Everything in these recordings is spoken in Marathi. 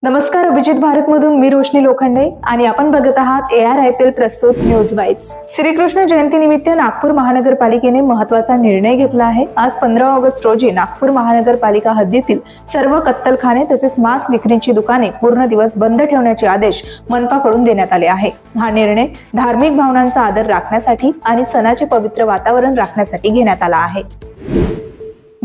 नमस्कार, अभिजित भारत मधून मी रोशनी लोखंडे आणि आपण बघत आहात ARIPL प्रस्तुत न्यूज वाइब्स। श्रीकृष्ण जयंती निमित्त नागपूर महानगरपालिकेने महत्त्वाचा निर्णय घेतला आहे। आज 15 ऑगस्ट रोजी नागपूर महानगरपालिका हद्दीतील सर्व कत्तलखाने तसेच मांस विक्रीची दुकाने पूर्ण दिवस बंद ठेवण्याचे आदेश मनपाकडून देण्यात आले आहे। हा निर्णय धार्मिक भावनांचा आदर राखण्यासाठी आणि सणाचे पवित्र वातावरण राखण्यासाठी घेण्यात आला आहे।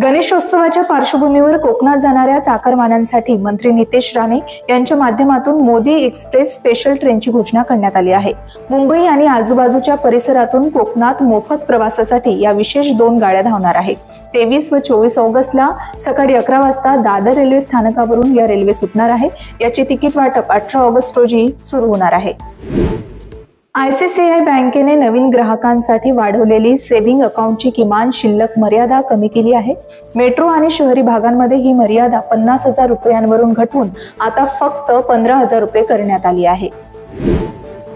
गणेशोत्सवाच्या पार्श्वभूमीवर कोकणात जाणाऱ्या चाकरमान्यांसाठी मंत्री नितेश राणे यांच्या माध्यमातून मोदी एक्सप्रेस स्पेशल ट्रेनची घोषणा करण्यात आली आहे। मुंबई आणि आजूबाजूच्या परिसरातून कोकणात मोफत प्रवासासाठी या विशेष 2 गाड्या धावणार आहेत। 23 व 24 ऑगस्टला सकाळी 11 वाजता दादर रेल्वे स्थानकावरून या रेल्वे सुटणार आहे। याचे तिकीट वाटप 18 ऑगस्ट रोजी सुरू होणार आहे। ICICI बँकेने नवीन ग्राहकांसाठी वाढवलेली सेव्हिंग अकाउंटची किमान शिल्लक मर्यादा कमी केली आहे। मेट्रो आणि शहरी भागांमध्ये ही मर्यादा 50,000 रुपयांवरून घटवून आता फक्त 15,000 रुपये करण्यात आली आहे।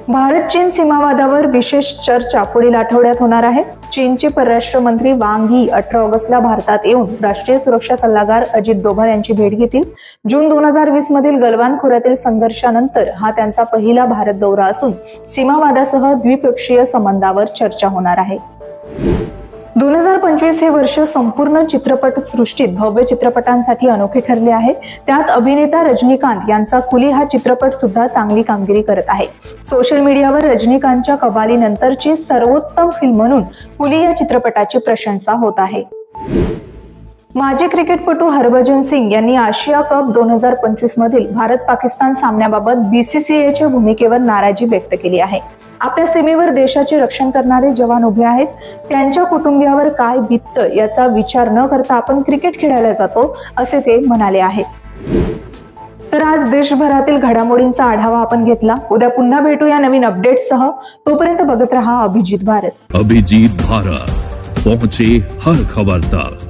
भारत चीन सीमावादावर विशेष चर्चा पुढील आठवड्यात होणार आहे। चीनचे परराष्ट्र मंत्री वांग ही 18 ऑगस्टला भारतात येऊन राष्ट्रीय सुरक्षा सल्लागार अजित डोभाल यांची भेट घेतील। जून 2020 मधील गलवान खोऱ्यातील संघर्षानंतर हा त्यांचा पहिला भारत दौरा असून सीमावादासह द्विपक्षीय संबंधावर चर्चा होणार आहे। 2025 हे वर्ष संपूर्ण चित्रपट सृष्टीत भव्य चित्रपटांसाठी अनोखे ठरले आहे। त्यात अभिनेता रजनीकांत यांचा कुली हा चित्रपट सुद्धा चांगली कामगिरी करत आहे। सोशल मीडियावर रजनीकांतच्या कबालीनंतरची सर्वोत्तम फिल्म म्हणून कुली या चित्रपटाची प्रशंसा होत आहे। माजी क्रिकेटपटू हरभजन सिंग यांनी आशिया कप 2025 मधील भारत-पाकिस्तान सामन्याबाबत BCCIच्या भूमिकेवर नाराजी व्यक्त केली आहे। आपल्या सीमेवर देशाचे रक्षण करणारे जवान उभे आहेत, त्यांच्या कुटुंबियावर काय बिततं याचा विचार न करता आपण क्रिकेट खेळायला जातो असे ते म्हणाले आहेत। तर आज देशभरातील घडामोडींचा आढावा आपण घेतला। उद्या पुन्हा भेटूया नवीन अपडेट्ससह। तोपर्यंत बघत रहा अभिजित भारत। अभिजित भारत, पहुंचे हर खबर तक।